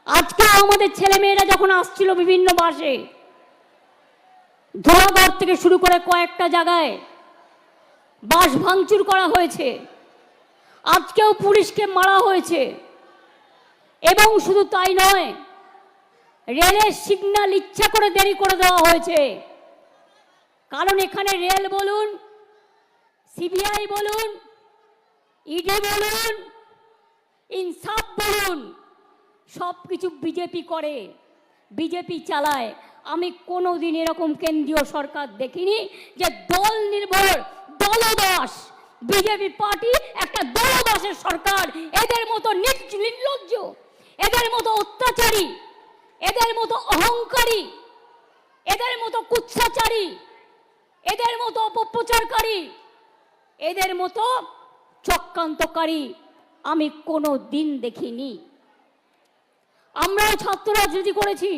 আজকে আমাদের ছেলেমেয়েরা যখন আসছিল বিভিন্ন বাসে, ধোলাগড় থেকে শুরু করে কয়েকটা জায়গায় বাস ভাঙচুর করা হয়েছে, আজকেও পুলিশকে মারা হয়েছে। এবং শুধু তাই নয়, রেলের সিগন্যাল ইচ্ছা করে দেরি করে দেওয়া হয়েছে। কারণ এখানে রেল বলুন, সিবিআই বলুন, ইডি বলুন, ইনসাফ বলুন, সব কিছু বিজেপি করে, বিজেপি চালায়। আমি কোনোদিন এরকম কেন্দ্রীয় সরকার দেখিনি যে দল নির্ভর দলদাস, বিজেপি পার্টি একটা দলদাসের সরকার। এদের মতো নির্লজ্জ, এদের মতো অত্যাচারী, এদের মতো অহংকারী, এদের মতো কুৎসাচারী, এদের মতো অপপ্রচারকারী, এদের মতো চক্রান্তকারী আমি কোনো দিন দেখিনি। আমরাও ছাত্র রাজনীতি করেছি,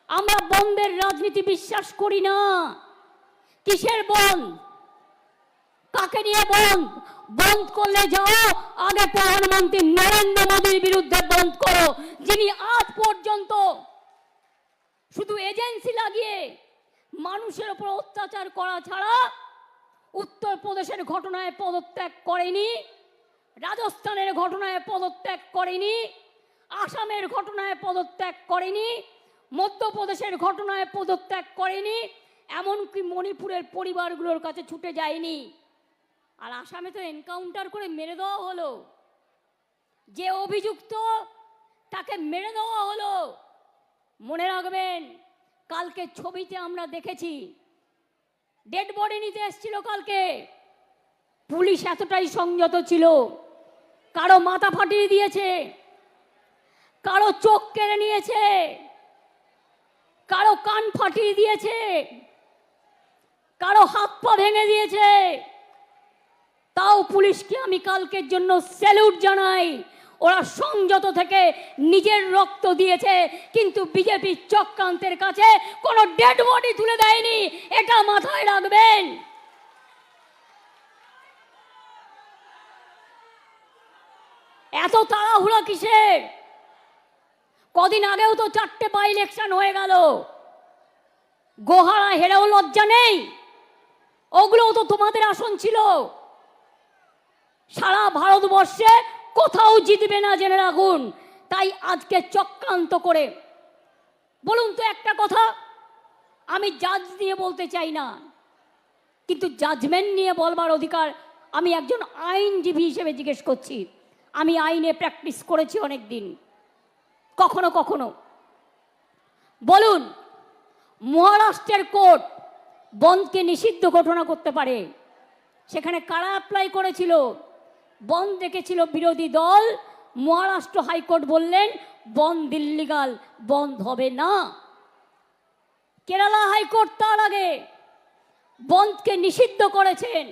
আমরা বন্ধের রাজনীতি বিশ্বাস করি না। কিসের বন্ধ? কাকে নিয়ে বন্ধ? বন্ধ করলে যাও আগে প্রধানমন্ত্রী নরেন্দ্র মোদীর বিরুদ্ধে বন্ধ করো, যিনি আজ পর্যন্ত শুধু এজেন্সি লাগিয়ে মানুষের উপর অত্যাচার করা ছাড়া উত্তরপ্রদেশের ঘটনায় পদত্যাগ করেনি, রাজস্থানের ঘটনায় পদত্যাগ করেনি, আসামের ঘটনায় পদত্যাগ করেনি, মধ্যপ্রদেশের ঘটনায় পদত্যাগ করেনি, এমনকি মণিপুরের পরিবারগুলোর কাছে ছুটে যায়নি। আর আসামে তো এনকাউন্টার করে মেরে দেওয়া হলো, যে অভিযুক্ত তাকে মেরে দেওয়া হলো। মনে রাখবেন, কালকে ছবিতে আমরা দেখেছি ডেড বডি নিতে এসেছিল কালকে, পুলিশ এতটাই সংযত ছিল, কারো মাথা ফাটিয়ে দিয়েছে, কারো চোখ কেড়ে নিয়েছে, কারো কান ফাটিয়ে দিয়েছে, কারো হাত পা ভেঙে দিয়েছে। তাও পুলিশকে আমি কালকের জন্য স্যালুট জানাই। ওরা সংযত থেকে নিজের রক্ত দিয়েছে, কিন্তু বিজেপি চক্রান্তের কাছে কোনো ডেড বডি তুলে দেয়নি, এটা মাথায় রাখবেন। এত তাড়াহুড়ো কিসের? কদিন আগেও তো 4টে বাই ইলেকশন হয়ে গেল, গোহারা হেরেও লজ্জা নেই? ওগুলোও তো তোমাদের আসন ছিল। সারা ভারতবর্ষে কোথাও জিতবে না, জেনে রাখুন। তাই আজকে চক্রান্ত করে বলুন তো একটা কথা, আমি জাজ নিয়ে বলতে চাই না, কিন্তু জাজমেন্ট নিয়ে বলবার অধিকার আমি একজন আইনজীবী হিসেবে জিজ্ঞেস করছি। আমি আইনে প্র্যাকটিস করেছি অনেক দিন। কখনো কখনো বলুন, মহারাষ্ট্রের কোর্ট বন্ধকে নিষিদ্ধ ঘোষণা করতে পারে, সেখানে কারা অ্যাপ্লাই করেছিল? বন্ধ দেখেছিল বিরোধী দল। মহারাষ্ট্র হাইকোর্ট বললেন বন্ধ ইল্লিগাল, বন্ধ হবে না। কেরালা হাইকোর্ট তার আগে বন্ধকে নিষিদ্ধ করেছেন,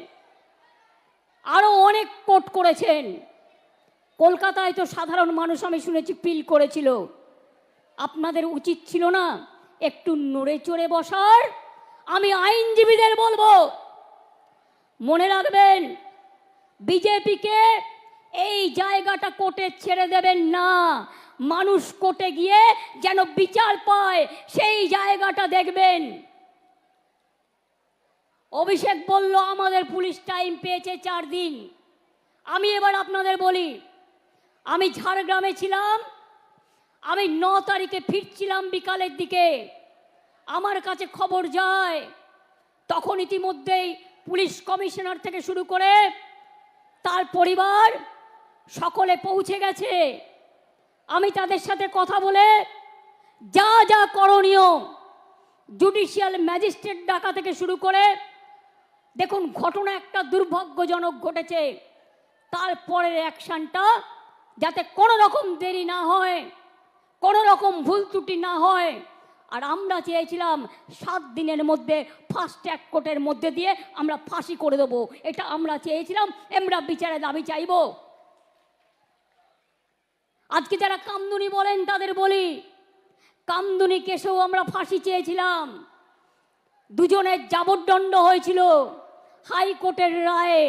আরো অনেক কোর্ট করেছেন। কলকাতায় তো সাধারণ মানুষ আমি শুনেছি পিল করেছিল। আপনাদের উচিত ছিল না একটু নড়ে চড়ে বসার? আমি আইনজীবীদের বলবো, মনে রাখবেন, বিজেপিকে এই জায়গাটা কোর্টে ছেড়ে দেবেন না। মানুষ কোর্টে গিয়ে যেন বিচার পায়, সেই জায়গাটা দেখবেন। অভিষেক বলল আমাদের পুলিশ টাইম পেয়েছে 4 দিন। আমি এবার আপনাদের বলি, আমি ঝাড়গ্রামে ছিলাম, আমি 9 তারিখে ফিরছিলাম বিকালের দিকে, আমার কাছে খবর যায় তখন ইতিমধ্যেই পুলিশ কমিশনার থেকে শুরু করে তার পরিবার সকলে পৌঁছে গেছে। আমি তাদের সাথে কথা বলে যা যা করণীয়, জুডিশিয়াল ম্যাজিস্ট্রেট ডাকা থেকে শুরু করে, দেখুন ঘটনা একটা দুর্ভাগ্যজনক ঘটেছে, তারপরের অ্যাকশনটা যাতে কোনো রকম দেরি না হয়, কোনো রকম ভুল ত্রুটি না হয়। আর আমরা চেয়েছিলাম 7 দিনের মধ্যে ফাস্ট ট্র্যাক কোর্টের মধ্যে দিয়ে আমরা ফাঁসি করে দেবো, এটা আমরা চেয়েছিলাম। আমরা বিচারের দাবি চাইব। আজকে যারা কামদুনি বলেন তাদের বলি, কামদুনি কেসেও আমরা ফাঁসি চেয়েছিলাম। দুজনের যাবজ্জন্ড হয়েছিল হাইকোর্টের রায়ে।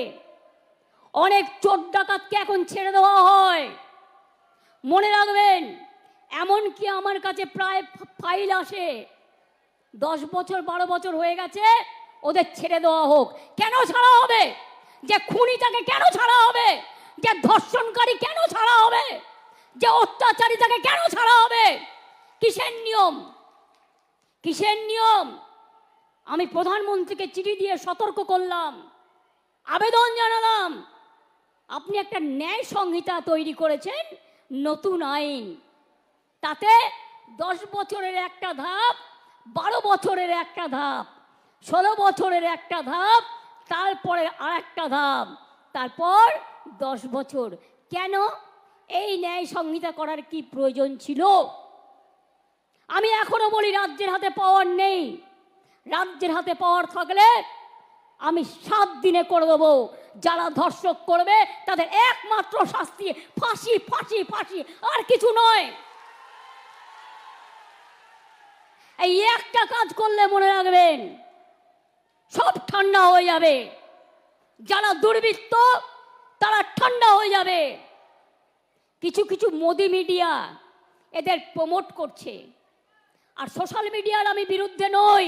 অনেক চোর ডাকাতকে এখন ছেড়ে দেওয়া হয়। মনে রাখবেন, এমনকি আমার কাছে প্রায় ফাইল আসে 10 বছর 12 বছর হয়ে গেছে, ওদের ছেড়ে দেওয়া হোক। কেন ছাড়া হবে? যে খুনিটাকে কেন ছাড়া হবে? যে ধর্ষণকারী কেন ছাড়া হবে? যে অত্যাচারীটাকে কেন ছাড়া হবে? কিসের নিয়ম? কিসের নিয়ম? আমি প্রধানমন্ত্রীকে চিঠি দিয়ে সতর্ক করলাম, আবেদন জানালাম, আপনি একটা ন্যায় সংহিতা তৈরি করেছেন, নতুন আইন, তাতে 10 বছরের একটা ধাপ, 12 বছরের একটা ধাপ, 16 বছরের একটা ধাপ, তারপরে আর একটা ধাপ, তারপর 10 বছর। কেন এই ন্যায় সংহিতা করার কি প্রয়োজন ছিল? আমি এখনো বলি রাজ্যের হাতে পাওয়ার নেই। রাজ্যের হাতে পাওয়ার থাকলে আমি 7 দিনে করে দেবো। যারা ধর্ষক করবে তাদের একমাত্র শাস্তি ফাঁসি, ফাঁসি, ফাঁসি, আর কিছু নয়। এই একটা কাজ করলে মনে রাখবেন সব ঠান্ডা হয়ে যাবে। যারা দুর্বৃত্ত তারা ঠান্ডা হয়ে যাবে। কিছু কিছু মোদি মিডিয়া এদের প্রমোট করছে, আর সোশ্যাল মিডিয়ার আমি বিরুদ্ধে নই,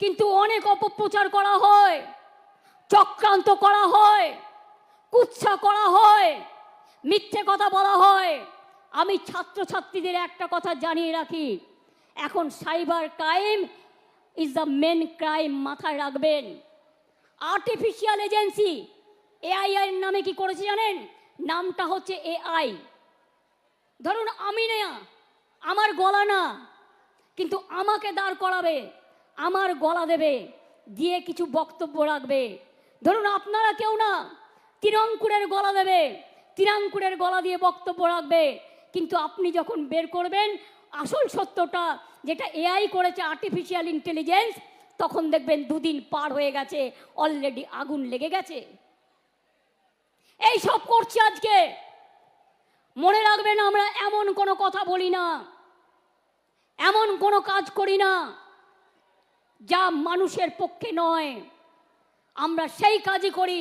কিন্তু অনেক অপপ্রচার করা হয়, চক্রান্ত করা হয়, কুৎসা করা হয়, মিথ্যে কথা বলা হয়। আমি ছাত্রছাত্রীদের একটা কথা জানিয়ে রাখি, এখন cyber crime is the main crime, মাথায় রাখবেন। আর্টিফিশিয়াল এজেন্সি এআই এর নামে কি করেছে জানেন? নামটা হচ্ছে এআই। ধরুন আমি না, আমার গলা না, কিন্তু আমাকে দাঁড় করাবে, আমার গলা দেবে, দিয়ে কিছু বক্তব্য রাখবে। ধরুন আপনারা কেউ না, তিরঙ্কুরের গলা দেবে, তিরঙ্কুরের গলা দিয়ে বক্তব্য রাখবে, কিন্তু আপনি যখন বের করবেন আসল সত্যটা, যেটা এআই করেছে, আর্টিফিশিয়াল ইন্টেলিজেন্স, তখন দেখবেন 2 দিন পার হয়ে গেছে, অলরেডি আগুন লেগে গেছে। এই সব করছি আজকে। মনে রাখবেন আমরা এমন কোনো কথা বলি না, এমন কোনো কাজ করি না যা মানুষের পক্ষে নয়। আমরা সেই কাজই করি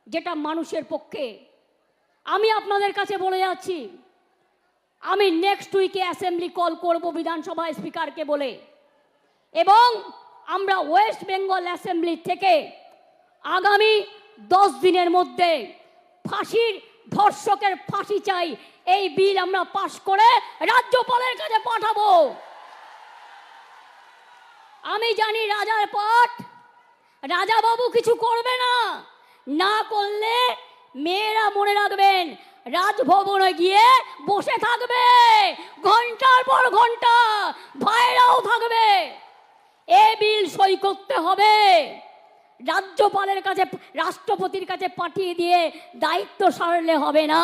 যেটা মানুষের পক্ষে। আমি আপনাদের কাছে বলে যাচ্ছি, আমি নেক্সট উইকে অ্যাসেম্বলি কল করব বিধানসভা স্পিকারকে বলে, এবং আমরা ওয়েস্ট বেঙ্গল অ্যাসেম্বলি থেকে আগামী 10 দিনের মধ্যে ফাঁসির, ধর্ষকের ফাঁসি চাই, এই বিল আমরা পাশ করে রাজ্যপালের কাছে পাঠাবো। আমি জানি রাজার পাঠ, রাজা বাবু কিছু করবে না, না করলে মেয়েরা মনে রাখবেন রাজভবনে গিয়ে বসে থাকবে ঘন্টার পর ঘন্টা, ভাইরাও থাকবে। এ বিল সই করতে হবে, রাজ্যপালের কাছে, রাষ্ট্রপতির কাছে পাঠিয়ে দিয়ে দায়িত্ব সারলে হবে না।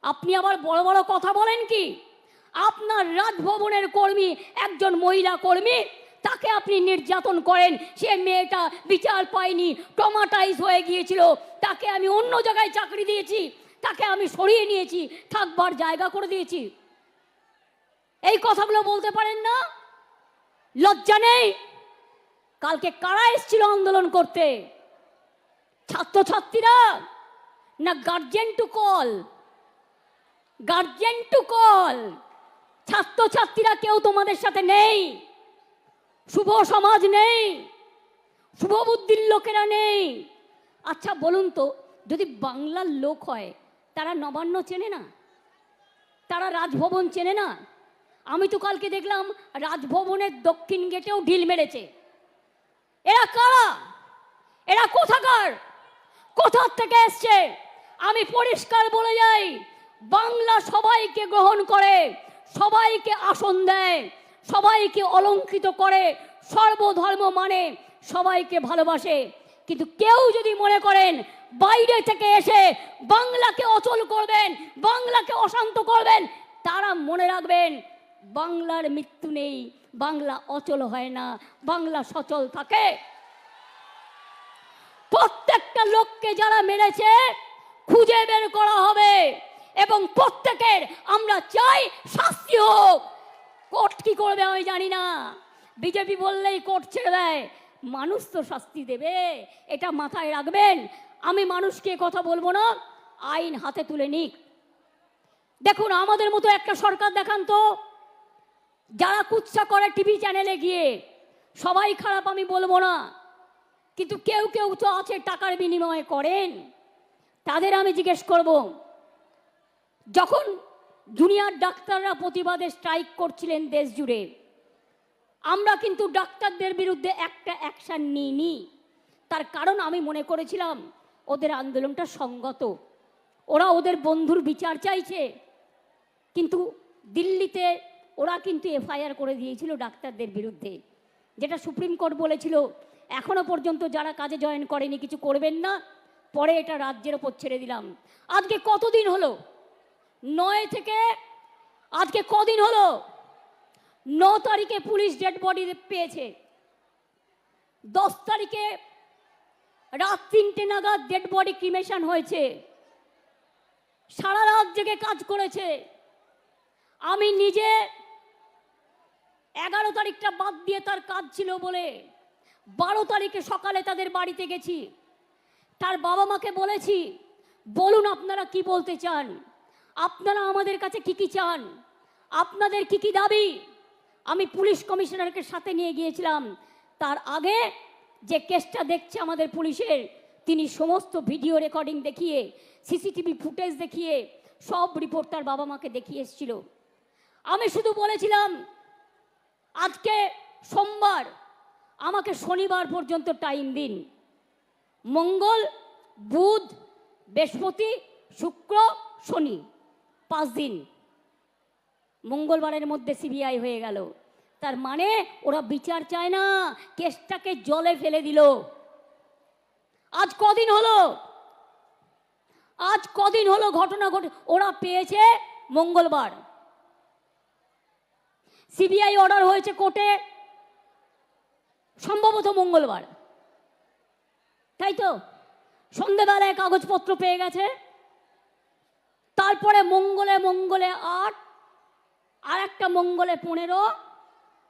আপনি আবার বড় বড় কথা বলেন কি? আপনার রাজভবনের কর্মী, একজন মহিলা কর্মী, তাকে আপনি নির্যাতন করেন, সে মেয়েটা বিচার পায়নি, ট্রমাটাইজ হয়ে গিয়েছিল, তাকে আমি অন্য জায়গায় চাকরি দিয়েছি, তাকে আমি সরিয়ে নিয়েছি, থাকবার জায়গা করে দিয়েছি। এই কথাগুলো বলতে পারেন না? লজ্জা নেই? কালকে কারা এসেছিল আন্দোলন করতে? ছাত্রছাত্রীরা না guardian to call? Guardian to call. ছাত্রছাত্রীরা কেউ তোমাদের সাথে নেই, শুভ সমাজ নেই, শুভ বুদ্ধির লোকেরা নেই। আচ্ছা বলুন তো, যদি বাংলার লোক হয় তারা নবান্ন চেনে না? তারা রাজভবন চেনে না? আমি তো কালকে দেখলাম রাজভবনের দক্ষিণ গেটেও ঢিল মেরেছে। এরা কারা? এরা কোথাকার? কোথার থেকে এসছে? আমি পরিষ্কার বলে যাই, বাংলা সবাইকে গ্রহণ করে, সবাইকে আসন দেয়, সবাইকে অলঙ্কৃত করে, সর্বধর্ম মানে, সবাইকে ভালোবাসে। কিন্তু কেউ যদি মনে করেন বাইরে থেকে এসে বাংলাকে অচল করবেন, বাংলাকে অশান্ত করবেন, তারা মনে রাখবেন বাংলার মৃত্যু নেই, বাংলা অচল হয় না, বাংলা সচল থাকে। প্রত্যেকটা লোককে যারা মেরেছে খুঁজে বের করা হবে, এবং প্রত্যেকের আমরা চাই শাস্তি হোক। কোর্ট কি করবে আমি জানি না, বিজেপি বললেই কোর্ট ছেড়ে দেয়, মানুষ তো শাস্তি দেবে, এটা মাথায় রাখবেন। আমি মানুষকে কথা বলবো না, আইন হাতে তুলে নিক। দেখুন আমাদের মতো একটা সরকার দেখান তো, যারা কুৎসা করে টিভি চ্যানেলে গিয়ে, সবাই খারাপ আমি বলবো না, কিন্তু কেউ কেউ তো আছে টাকার বিনিময়ে করেন, তাদের আমি জিজ্ঞেস করব, যখন জুনিয়র ডাক্তাররা প্রতিবাদে স্ট্রাইক করছিলেন দেশ জুড়ে, আমরা কিন্তু ডাক্তারদের বিরুদ্ধে একটা অ্যাকশন নিইনি। তার কারণ আমি মনে করেছিলাম ওদের আন্দোলনটা সঙ্গত, ওরা ওদের বন্ধুর বিচার চাইছে। কিন্তু দিল্লিতে ওরা কিন্তু এফআইআর করে দিয়েছিল ডাক্তারদের বিরুদ্ধে, যেটা সুপ্রিম কোর্ট বলেছিল এখনো পর্যন্ত যারা কাজে জয়েন করেনি কিছু করবেন না, পরে এটা রাজ্যের ওপর ছেড়ে দিলাম। আজকে কতদিন হলো? 9 থেকে আজকে কদিন হলো? 9 তারিখে পুলিশ ডেড বডি পেয়েছে, 10 তারিখে রাত 3টে নাগাদ ডেড বডি ক্রিমেশন হয়েছে, সারা রাত জেগে কাজ করেছে। আমি নিজে 11 তারিখটা বাদ দিয়ে তার কাজ ছিল বলে 12 তারিখে সকালে তাদের বাড়িতে গেছি, তার বাবা মাকে বলেছি বলুন আপনারা কি বলতে চান, আপনারা আমাদের কাছে কি কি চান, আপনাদের কি কি দাবি। আমি পুলিশ কমিশনারকে সাথে নিয়ে গিয়েছিলাম। তার আগে যে কেসটা দেখছে আমাদের পুলিশের, তিনি সমস্ত ভিডিও রেকর্ডিং দেখিয়ে, সিসিটিভি ফুটেজ দেখিয়ে সব রিপোর্ট তার বাবা মাকে দেখিয়ে এসেছিল। আমি শুধু বলেছিলাম আজকে সোমবার, আমাকে শনিবার পর্যন্ত টাইম দিন, মঙ্গল বুধ বৃহস্পতি শুক্র শনি 5 দিন, মঙ্গলবারের মধ্যে সিবিআই হয়ে গেল। তার মানে ওরা বিচার চায় না, কেসটাকে জলে ফেলে দিল। আজ কদিন হলো, আজ কদিন হলো ঘটনা ঘটে, ওরা পেয়েছে মঙ্গলবার, সিবিআই অর্ডার হয়েছে কোর্টে সম্ভবত মঙ্গলবার, তাই তো? সন্ধ্যেবেলায় কাগজপত্র পেয়ে গেছে, তারপরে মঙ্গলে 8, আর একটা মঙ্গলে 15,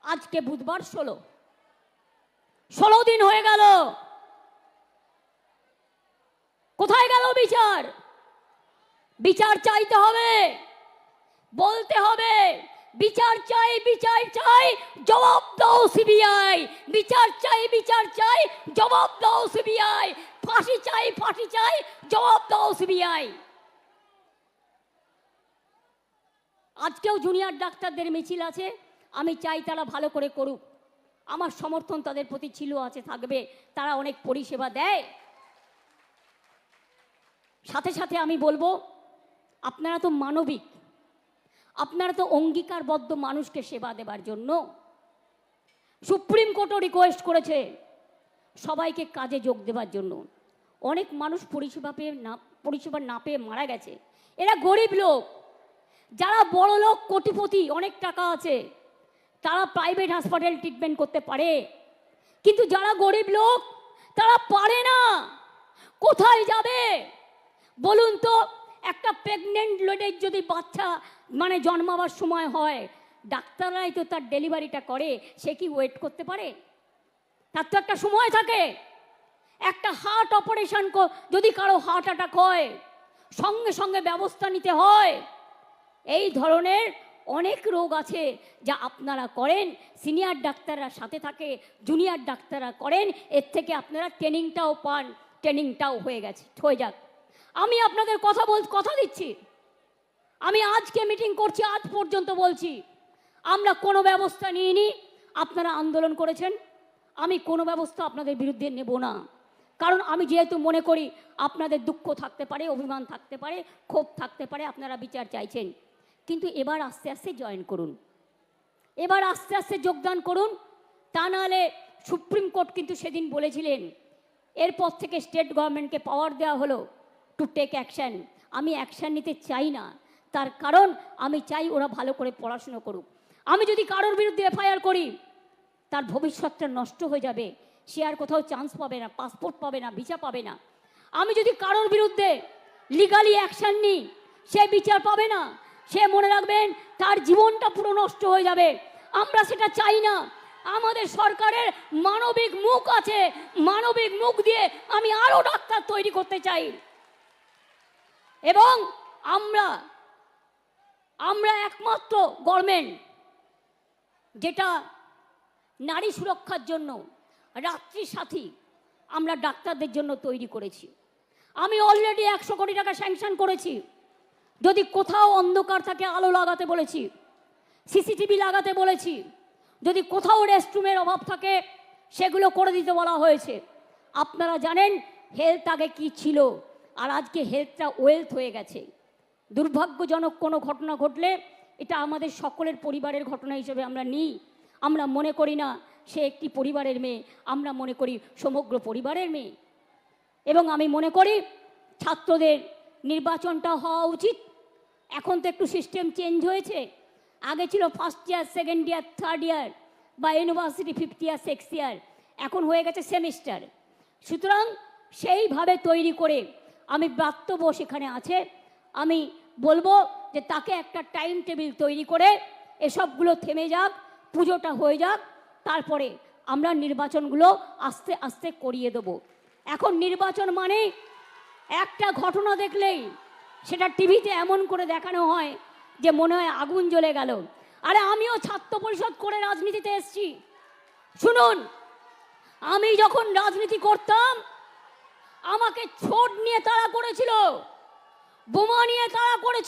আজকে বুধবার 16 দিন হয়ে গেল। কোথায় গেল বিচার? বিচার চাইতে হবে, বলতে হবে বিচার চাই, বিচার চাই, জবাব দাও সিবিআই, বিচার চাই, বিচার চাই, জবাব দাও সিবিআই, ফাঁসি চাই, ফাঁসি চাই, জবাব দাও সিবিআই। আজকেও জুনিয়র ডাক্তারদের মিছিল আছে, আমি চাই তারা ভালো করে করুক, আমার সমর্থন তাদের প্রতি ছিল, আছে, থাকবে, তারা অনেক পরিষেবা দেয়। সাথে সাথে আমি বলবো আপনারা তো মানবিক, আপনারা তো অঙ্গীকারবদ্ধ মানুষকে সেবা দেবার জন্য। সুপ্রিম কোর্টও রিকোয়েস্ট করেছে সবাইকে কাজে যোগ দেবার জন্য। অনেক মানুষ পরিষেবা না পেয়ে মারা গেছে, এরা গরিব লোক। যারা বড় লোক কোটিপতি অনেক টাকা আছে তারা প্রাইভেট হাসপাতাল ট্রিটমেন্ট করতে পারে, কিন্তু যারা গরিব লোক তারা পারে না। কোথায় যাবে বলুন তো? একটা প্রেগনেন্ট লেডির যদি বাচ্চা জন্মাবার সময় হয়, ডাক্তাররাই তো তার ডেলিভারিটা করে, সে কি ওয়েট করতে পারে? তার তো একটা সময় থাকে। একটা হার্ট অপারেশন যদি কারো হার্ট অ্যাটাক হয়, সঙ্গে সঙ্গে ব্যবস্থা নিতে হয়। এই ধরনের অনেক রোগ আছে যা আপনারা করেন, সিনিয়র ডাক্তাররা সাথে থাকে, জুনিয়র ডাক্তাররা করেন, এর থেকে আপনারা ট্রেনিংটাও পান, ট্রেনিংটাও হয়ে যাক। আমি আপনাদের কথা দিচ্ছি, আমি আজকে মিটিং করছি, আজ পর্যন্ত বলছি আমরা কোনো ব্যবস্থা নিইনি। আপনারা আন্দোলন করেছেন, আমি কোনো ব্যবস্থা আপনাদের বিরুদ্ধে নেব না, কারণ আমি যেহেতু মনে করি আপনাদের দুঃখ থাকতে পারে, অভিমান থাকতে পারে, ক্ষোভ থাকতে পারে, আপনারা বিচার চাইছেন, কিন্তু এবার আস্তে আস্তে জয়েন করুন, এবার আস্তে আস্তে যোগদান করুন। তা নাহলে সুপ্রিম কোর্ট কিন্তু সেদিন বলেছিলেন, এরপর থেকে স্টেট গভর্নমেন্টকে পাওয়ার দেওয়া হলো টু টেক অ্যাকশন। আমি অ্যাকশন নিতে চাই না, তার কারণ আমি চাই ওরা ভালো করে পড়াশুনো করুক। আমি যদি কারোর বিরুদ্ধে এফআইআর করি, তার ভবিষ্যৎটা নষ্ট হয়ে যাবে, সে আর কোথাও চান্স পাবে না, পাসপোর্ট পাবে না, ভিসা পাবে না। আমি যদি কারোর বিরুদ্ধে লিগালি অ্যাকশন নিই, সে বিচার পাবে না, সে মনে রাখবেন তার জীবনটা পুরো নষ্ট হয়ে যাবে। আমরা সেটা চাই না। আমাদের সরকারের মানবিক মুখ আছে, মানবিক মুখ দিয়ে আমি আরো ডাক্তার তৈরি করতে চাই। এবং আমরা আমরা একমাত্র গভর্নমেন্ট যেটা নারী সুরক্ষার জন্য রাত্রি সাথী আমরা ডাক্তারদের জন্য তৈরি করেছি। আমি অলরেডি 100 কোটি টাকা স্যাংশন করেছি। যদি কোথাও অন্ধকার থাকে আলো লাগাতে বলেছি, সিসিটিভি লাগাতে বলেছি। যদি কোথাও রেস্টরুমের অভাব থাকে সেগুলো করে দিতে বলা হয়েছে। আপনারা জানেন হেলথ আগে কি ছিল, আর আজকে হেলথটা ওয়েলথ হয়ে গেছে। দুর্ভাগ্যজনক কোনো ঘটনা ঘটলে এটা আমাদের সকলের পরিবারের ঘটনা হিসেবে আমরা নিই। আমরা মনে করি না সে একটি পরিবারের মেয়ে, আমরা মনে করি সমগ্র পরিবারের মেয়ে। এবং আমি মনে করি ছাত্রদের নির্বাচনটা হওয়া উচিত। এখন তো একটু সিস্টেম চেঞ্জ হয়েছে। আগে ছিল first year, second year, third year বা ইউনিভার্সিটি 5th ইয়ার, 6th ইয়ার, এখন হয়ে গেছে সেমিস্টার। সুতরাং সেইভাবে তৈরি করে আমি ব্রাত্য সেখানে আছে, আমি বলবো যে তাকে একটা টাইম টেবিল তৈরি করে এসবগুলো থেমে যাক, পুজোটা হয়ে যাক, তারপরে আমরা নির্বাচনগুলো আস্তে আস্তে করিয়ে দেবো। এখন নির্বাচন মানে একটা ঘটনা দেখলেই সেটা টিভিতে এমন করে দেখানো হয় যে মনে হয় আগুন জ্বলে গেল। আরে আমিও ছাত্র পরিষদ করে রাজনীতিতে এসেছি। শুনুন, আমি যখন রাজনীতি করতাম আমাকে ছোট নিয়ে তাড়া করেছিল, বোমা নিয়ে তাড়া করেছিল।